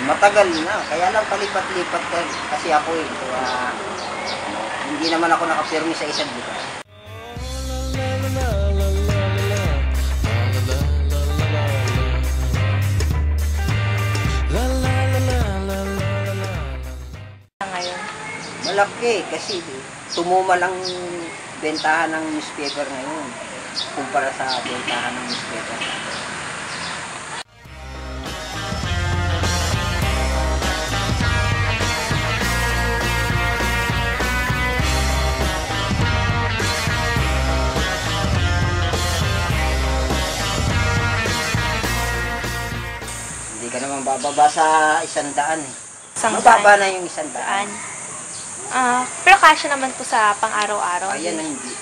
Matagal na, kaya lang palipat-lipat kasi ako eh. Hindi naman ako nakapirmi sa isang lugar. Ngayon? Malaki kasi tumuma lang bentahan ng newspaper ngayon kumpara sa bentahan ng newspaper. Hindi ka naman bababa sa 100 eh. Mababa na yung 100. Pero kasya naman po sa pang-araw-araw. Ayan ang hindi.